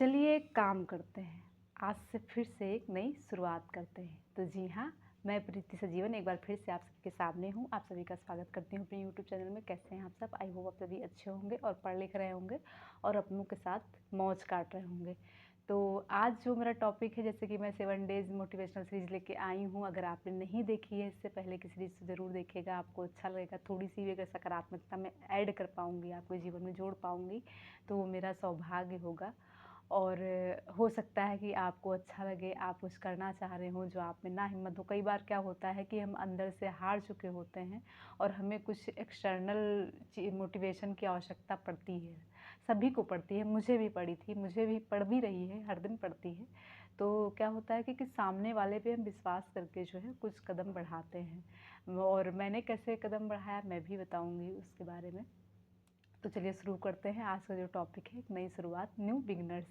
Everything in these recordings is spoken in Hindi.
चलिए एक काम करते हैं, आज से फिर से एक नई शुरुआत करते हैं। तो जी हाँ, मैं प्रीति सजीवन एक बार फिर से आप सबके सामने हूँ। आप सभी का स्वागत करती हूँ अपने यूट्यूब चैनल में। कैसे हैं आप सब? आई होप आप सभी अच्छे होंगे और पढ़ लिख रहे होंगे और अपनों के साथ मौज काट रहे होंगे। तो आज जो मेरा टॉपिक है, जैसे कि मैं 7 डेज़ मोटिवेशनल सीरीज़ लेके आई हूँ। अगर आपने नहीं देखी है इससे पहले की सीरीज़ तो ज़रूर देखिएगा, आपको अच्छा लगेगा। थोड़ी-सी भी अगर सकारात्मकता मैं ऐड कर पाऊँगी, आपके जीवन में जोड़ पाऊँगी, तो वो मेरा सौभाग्य होगा। और हो सकता है कि आपको अच्छा लगे, आप कुछ करना चाह रहे हों जो आप में ना हिम्मत हो। कई बार क्या होता है कि हम अंदर से हार चुके होते हैं और हमें कुछ एक्सटर्नल मोटिवेशन की आवश्यकता पड़ती है। सभी को पड़ती है, मुझे भी पड़ी थी, मुझे भी पड़ भी रही है, हर दिन पड़ती है। तो क्या होता है कि सामने वाले पे हम विश्वास करके जो है कुछ कदम बढ़ाते हैं। और मैंने कैसे कदम बढ़ाया मैं भी बताऊँगी उसके बारे में। तो चलिए शुरू करते हैं। आज का जो टॉपिक है, एक नई शुरुआत, न्यू बिगिनर्स।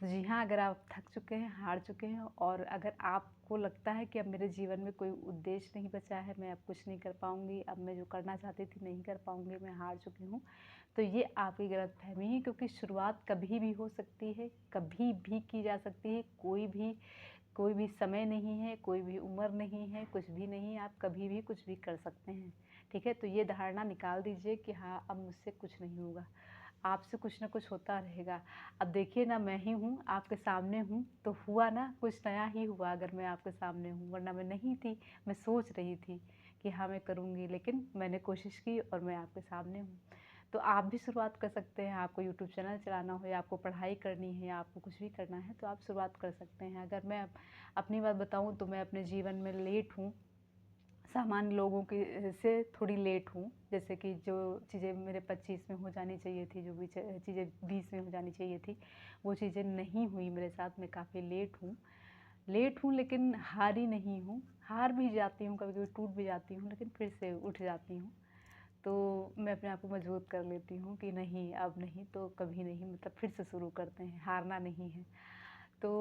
तो जी हाँ, अगर आप थक चुके हैं, हार चुके हैं और अगर आपको लगता है कि अब मेरे जीवन में कोई उद्देश्य नहीं बचा है, मैं अब कुछ नहीं कर पाऊँगी, अब मैं जो करना चाहती थी नहीं कर पाऊँगी, मैं हार चुकी हूँ, तो ये आपकी गलतफ़हमी है। क्योंकि शुरुआत कभी भी हो सकती है, कभी भी की जा सकती है। कोई भी समय नहीं है, कोई भी उम्र नहीं है, कुछ भी नहीं है, आप कभी भी कुछ भी कर सकते हैं। ठीक है? तो ये धारणा निकाल दीजिए कि हाँ, अब मुझसे कुछ नहीं होगा, आपसे कुछ ना कुछ होता रहेगा। अब देखिए ना, मैं ही हूँ, आपके सामने हूँ, तो हुआ ना, कुछ नया ही हुआ अगर मैं आपके सामने हूँ, वरना मैं नहीं थी। मैं सोच रही थी कि हाँ, मैं करूँगी, लेकिन मैंने कोशिश की और मैं आपके सामने हूँ। तो आप भी शुरुआत कर सकते हैं। आपको यूट्यूब चैनल चलाना हो या आपको पढ़ाई करनी है या आपको कुछ भी करना है, तो आप शुरुआत कर सकते हैं। अगर मैं अपनी बात बताऊँ तो मैं अपने जीवन में लेट हूँ, सामान्य लोगों की से थोड़ी लेट हूँ। जैसे कि जो चीज़ें मेरे 25 में हो जानी चाहिए थी, जो भी चीज़ें 20 में हो जानी चाहिए थी, वो चीज़ें नहीं हुई मेरे साथ। मैं काफ़ी लेट हूँ लेकिन हारी नहीं हूँ। हार भी जाती हूँ, कभी-कभी टूट भी जाती हूँ, लेकिन फिर से उठ जाती हूँ। तो मैं अपने आप को मजबूत कर लेती हूँ कि नहीं, अब नहीं तो कभी नहीं, मतलब फिर से शुरू करते हैं, हारना नहीं है। तो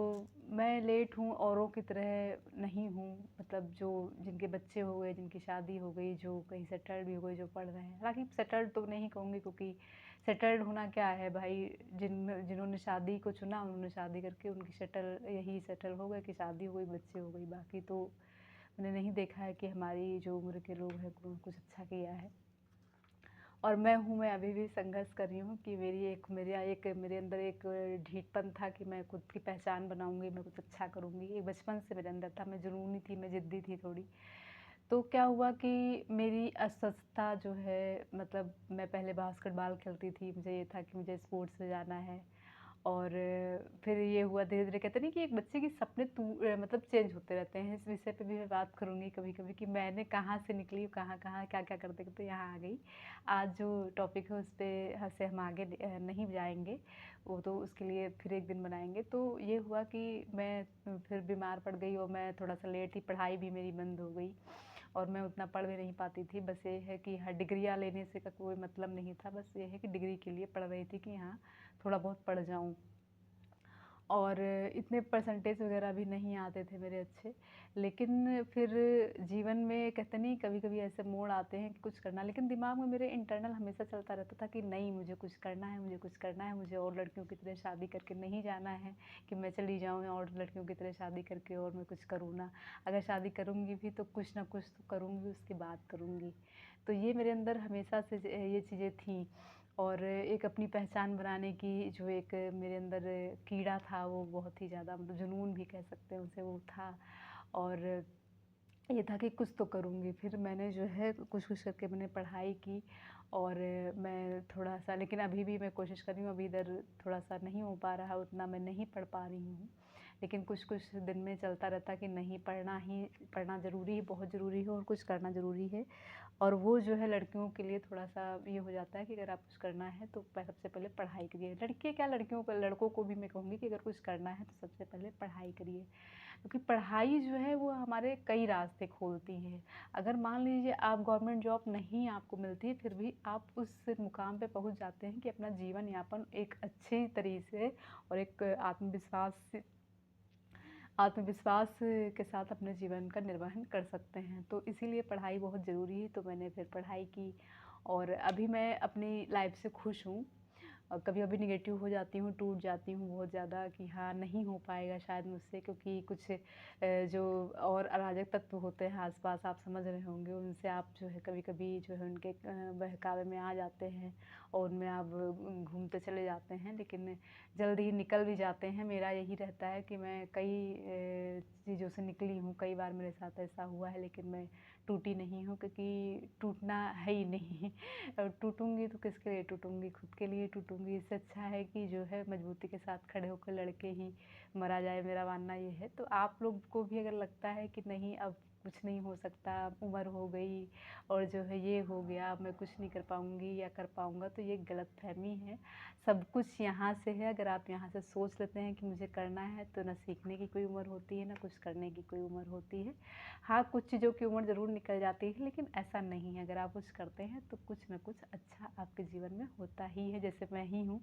मैं लेट हूँ, औरों की तरह नहीं हूँ। मतलब जो जिनके बच्चे हो गए, जिनकी शादी हो गई, जो कहीं सेटल्ड भी हो गए, जो पढ़ रहे हैं। हालाँकि सेटल्ड तो नहीं कहूँगी, क्योंकि सेटल्ड होना क्या है भाई, जिन्होंने शादी को चुना उन्होंने शादी करके उनकी यही सेटल हो गए कि शादी हो गई, बच्चे हो गई। बाकी तो मैंने नहीं देखा है कि हमारी जो उम्र के लोग हैं कुछ अच्छा किया है। और मैं अभी भी संघर्ष कर रही हूँ कि मेरे अंदर एक ढीठपन था कि मैं खुद की पहचान बनाऊँगी, मैं कुछ अच्छा करूँगी। ये बचपन से मेरे अंदर था, मैं जुनूनी थी, मैं ज़िद्दी थी थोड़ी। तो क्या हुआ कि मेरी अस्वस्थता जो है, मतलब मैं पहले बास्केटबॉल खेलती थी, मुझे ये था कि मुझे स्पोर्ट्स में जाना है। और फिर ये हुआ धीरे-धीरे, कहते नहीं कि एक बच्चे के सपने मतलब चेंज होते रहते हैं। इस विषय पे भी मैं बात करूँगी कभी-कभी कि मैंने कहाँ से निकली, कहाँ-कहाँ, क्या-क्या करते-करते यहाँ आ गई। आज जो टॉपिक है उस पे से हम आगे नहीं जाएँगे, वो तो उसके लिए फिर एक दिन बनाएँगे। तो ये हुआ कि मैं फिर बीमार पड़ गई और मैं थोड़ा-सा लेट ही, पढ़ाई भी मेरी बंद हो गई और मैं उतना पढ़ भी नहीं पाती थी। बस ये है कि हाँ, डिग्रियाँ लेने से का कोई मतलब नहीं था, बस ये है कि डिग्री के लिए पढ़ रही थी कि हाँ, थोड़ा बहुत पढ़ जाऊँ। और इतने परसेंटेज वगैरह भी नहीं आते थे मेरे अच्छे। लेकिन फिर जीवन में कहते नहीं, कभी-कभी ऐसे मोड़ आते हैं कि कुछ करना, लेकिन दिमाग में मेरे इंटरनल हमेशा चलता रहता था कि नहीं, मुझे कुछ करना है, मुझे कुछ करना है, मुझे और लड़कियों की तरह शादी करके नहीं जाना है कि मैं चली जाऊँ और लड़कियों की तरह शादी करके और मैं कुछ करूँ ना। अगर शादी करूँगी भी तो कुछ ना कुछ तो करूँगी, उसके बाद करूँगी। तो ये मेरे अंदर हमेशा से ये चीज़ें थीं। और एक अपनी पहचान बनाने की जो एक मेरे अंदर कीड़ा था, वो बहुत ही ज़्यादा, मतलब जुनून भी कह सकते हैं उसे, वो था। और ये था कि कुछ तो करूँगी। फिर मैंने जो है कुछ-कुछ करके मैंने पढ़ाई की और मैं थोड़ा-सा, लेकिन अभी भी मैं कोशिश कर रही हूँ, अभी इधर थोड़ा-सा नहीं हो पा रहा, उतना मैं नहीं पढ़ पा रही हूँ। लेकिन कुछ-कुछ दिन में चलता रहता कि नहीं, पढ़ना ज़रूरी है, बहुत ज़रूरी है और कुछ करना ज़रूरी है। और वो जो है लड़कियों के लिए थोड़ा-सा ये हो जाता है कि अगर आप कुछ करना है तो सबसे पहले पढ़ाई करिए। लड़के क्या, लड़कियों को, लड़कों को भी मैं कहूँगी कि अगर कुछ करना है तो सबसे पहले पढ़ाई करिए। क्योंकि पढ़ाई जो है वो हमारे कई रास्ते खोलती है। अगर मान लीजिए आप गवर्नमेंट जॉब नहीं आपको मिलती है, फिर भी आप उस मुकाम पे पहुँच जाते हैं कि अपना जीवन यापन एक अच्छी तरीके से और एक आत्मविश्वास के साथ अपने जीवन का निर्वहन कर सकते हैं। तो इसीलिए पढ़ाई बहुत ज़रूरी है। तो मैंने फिर पढ़ाई की और अभी मैं अपनी लाइफ़ से खुश हूँ। कभी-कभी नेगेटिव हो जाती हूँ, टूट जाती हूँ बहुत ज़्यादा कि हाँ, नहीं हो पाएगा शायद मुझसे, क्योंकि कुछ जो और अराजक तत्व होते हैं आस-पास, आप समझ रहे होंगे, उनसे आप जो है कभी-कभी जो है उनके बहकावे में आ जाते हैं और उनमें आप घूमते चले जाते हैं, लेकिन जल्द ही निकल भी जाते हैं। मेरा यही रहता है कि मैं कई चीज़ों से निकली हूँ, कई बार मेरे साथ ऐसा हुआ है, लेकिन मैं टूटी नहीं हूँ, क्योंकि टूटना है ही नहीं। और टूटूँगी तो किसके लिए टूटूँगी? खुद के लिए टूटूँगी। इससे अच्छा है कि जो है मजबूती के साथ खड़े होकर लड़ के ही मरा जाए, मेरा मानना ये है। तो आप लोग को भी अगर लगता है कि नहीं, अब कुछ नहीं हो सकता, उम्र हो गई और जो है ये हो गया, अब मैं कुछ नहीं कर पाऊँगी या कर पाऊँगा, तो ये गलतफ़हमी है। सब कुछ यहाँ से है। अगर आप यहाँ से सोच लेते हैं कि मुझे करना है, तो ना सीखने की कोई उम्र होती है, ना कुछ करने की कोई उम्र होती है। हाँ, कुछ चीज़ों की उम्र ज़रूर निकल जाती है, लेकिन ऐसा नहीं है। अगर आप कुछ करते हैं तो कुछ न कुछ अच्छा आपके जीवन में होता ही है। जैसे मैं ही हूँ,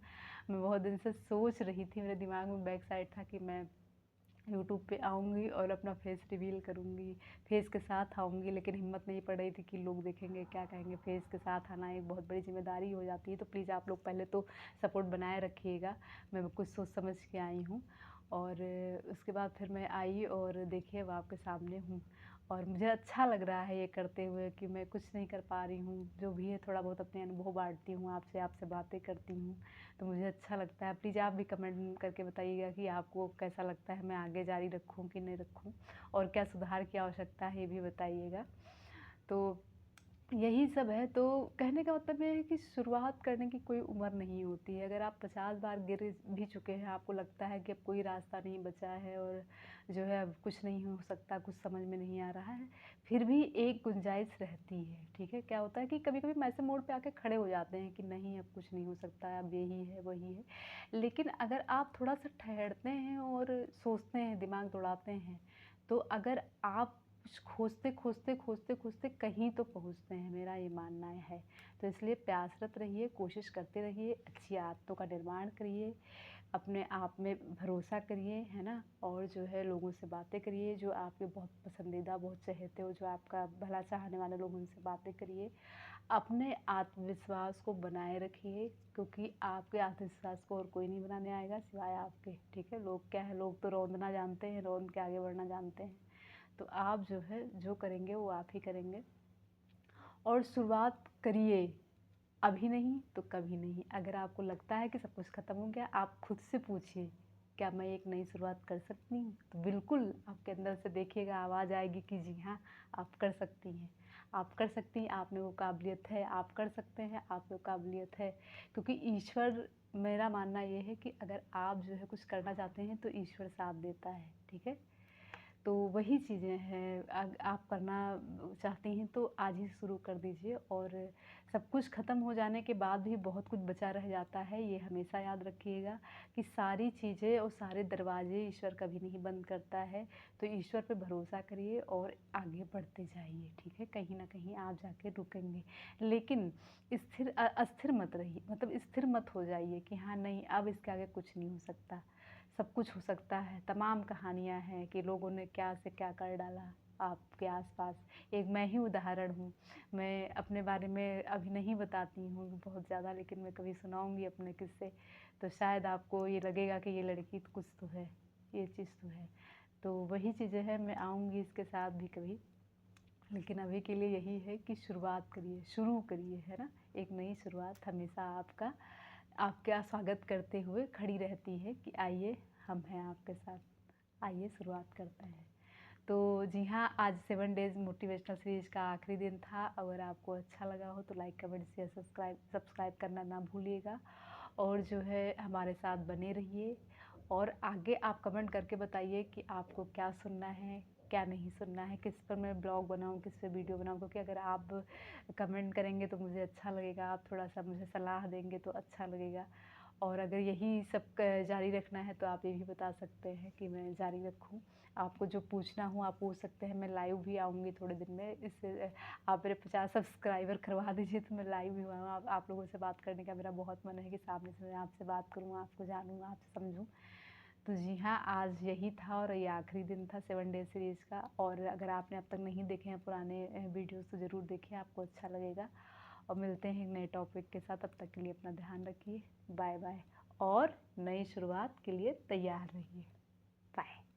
मैं बहुत दिन से सोच रही थी, मेरे दिमाग में बैक साइड था कि मैं यूट्यूब पे आऊँगी और अपना फेस रिवील करूँगी, फेस के साथ आऊँगी, लेकिन हिम्मत नहीं पड़ रही थी कि लोग देखेंगे, क्या कहेंगे। फेस के साथ आना एक बहुत बड़ी ज़िम्मेदारी हो जाती है, तो प्लीज़ आप लोग पहले तो सपोर्ट बनाए रखिएगा। मैं कुछ सोच समझ के आई हूँ और उसके बाद फिर मैं आई और देखिए अब आपके सामने हूँ और मुझे अच्छा लग रहा है ये करते हुए कि मैं कुछ नहीं कर पा रही हूँ। जो भी है थोड़ा बहुत अपने अनुभव बाँटती हूँ आपसे, आपसे बातें करती हूँ, तो मुझे अच्छा लगता है। प्लीज़ आप भी कमेंट करके बताइएगा कि आपको कैसा लगता है, मैं आगे जारी रखूँ कि नहीं रखूँ और क्या सुधार की आवश्यकता है, ये भी बताइएगा। तो यही सब है। तो कहने का मतलब ये है कि शुरुआत करने की कोई उम्र नहीं होती है। अगर आप 50 बार गिर भी चुके हैं, आपको लगता है कि अब कोई रास्ता नहीं बचा है और जो है अब कुछ नहीं हो सकता, कुछ समझ में नहीं आ रहा है, फिर भी एक गुंजाइश रहती है, ठीक है? क्या होता है कि कभी-कभी हम ऐसे मोड़ पे आके खड़े हो जाते हैं कि नहीं, अब कुछ नहीं हो सकता, अब यही है, वही है। लेकिन अगर आप थोड़ा-सा ठहरते हैं और सोचते हैं, दिमाग दौड़ाते हैं, तो अगर आप कुछ खोजते, खोजते, खोजते, खोजते कहीं तो पहुँचते हैं, मेरा ये मानना है। तो इसलिए प्रयासरत रहिए, कोशिश करते रहिए, अच्छी आदतों का निर्माण करिए, अपने आप में भरोसा करिए, है ना? और जो है लोगों से बातें करिए, जो आपके बहुत पसंदीदा, बहुत चहेते हो, जो आपका भला चाहने वाले लोग, उनसे बातें करिए। अपने आत्मविश्वास को बनाए रखिए, क्योंकि आपके आत्मविश्वास को और कोई नहीं बनाने आएगा सिवाय आपके, ठीक है? लोग क्या है, लोग तो रौंदना जानते हैं, रौंद के आगे बढ़ना जानते हैं। तो आप जो है, जो करेंगे वो आप ही करेंगे और शुरुआत करिए, अभी नहीं तो कभी नहीं। अगर आपको लगता है कि सब कुछ ख़त्म हो गया, आप खुद से पूछिए, क्या मैं एक नई शुरुआत कर सकती हूँ? तो बिल्कुल आपके अंदर से देखिएगा आवाज़ आएगी कि जी हाँ, आप कर सकती हैं। आप कर सकती हैं, आप में वो काबिलियत है, आप कर सकते हैं, आप में वो काबिलियत है। क्योंकि ईश्वर, मेरा मानना ये है कि अगर आप जो है कुछ करना चाहते हैं, तो ईश्वर साथ देता है, ठीक है? तो वही चीज़ें हैं, आप करना चाहती हैं तो आज ही शुरू कर दीजिए और सब कुछ ख़त्म हो जाने के बाद भी बहुत कुछ बचा रह जाता है, ये हमेशा याद रखिएगा कि सारी चीज़ें और सारे दरवाज़े ईश्वर कभी नहीं बंद करता है। तो ईश्वर पे भरोसा करिए और आगे बढ़ते जाइए, ठीक है? कहीं न कहीं आप जाके रुकेंगे, लेकिन अस्थिर मत रहिए, मतलब स्थिर मत हो जाइए कि हाँ, नहीं अब इसके आगे कुछ नहीं हो सकता। सब कुछ हो सकता है, तमाम कहानियाँ हैं कि लोगों ने क्या से क्या कर डाला आपके आस-पास। एक मैं ही उदाहरण हूँ। मैं अपने बारे में अभी नहीं बताती हूँ बहुत ज़्यादा, लेकिन मैं कभी सुनाऊँगी अपने किस्से, तो शायद आपको ये लगेगा कि ये लड़की तो कुछ तो है, ये चीज़ तो है। तो वही चीज़ें हैं, मैं आऊँगी इसके साथ भी कभी, लेकिन अभी के लिए यही है कि शुरुआत करिए, शुरू करिए, है ना? एक नई शुरुआत हमेशा आपका स्वागत करते हुए खड़ी रहती है कि आइए, हम हैं आपके साथ, आइए शुरुआत करते हैं। तो जी हाँ, आज 7 डेज़ मोटिवेशनल सीरीज़ का आखिरी दिन था। अगर आपको अच्छा लगा हो तो लाइक, कमेंट, शेयर, सब्सक्राइब करना ना भूलिएगा और जो है हमारे साथ बने रहिए और आगे आप कमेंट करके बताइए कि आपको क्या सुनना है, क्या नहीं सुनना है, किस पर मैं ब्लॉग बनाऊँ, किस पे वीडियो बनाऊँ, क्योंकि अगर आप कमेंट करेंगे तो मुझे अच्छा लगेगा, आप थोड़ा-सा मुझे सलाह देंगे तो अच्छा लगेगा। और अगर यही सब जारी रखना है तो आप ये भी बता सकते हैं कि मैं जारी रखूँ। आपको जो पूछना हो आप पूछ सकते हैं, मैं लाइव भी आऊँगी थोड़े दिन में। इससे आप मेरे 50 सब्सक्राइबर करवा दीजिए तो मैं लाइव भी आऊँ। आप लोगों से बात करने का मेरा बहुत मन है कि सामने से मैं आपसे बात करूँ, आपको जानूँ, आपसे समझूँ। तो जी हाँ, आज यही था और ये आखिरी दिन था 7 डे सीरीज़ का। और अगर आपने अब तक नहीं देखे हैं पुराने वीडियोज़ तो ज़रूर देखें, आपको अच्छा लगेगा। और मिलते हैं एक नए टॉपिक के साथ। तब तक के लिए अपना ध्यान रखिए। Bye bye. और नई शुरुआत के लिए तैयार रहिए। बाय।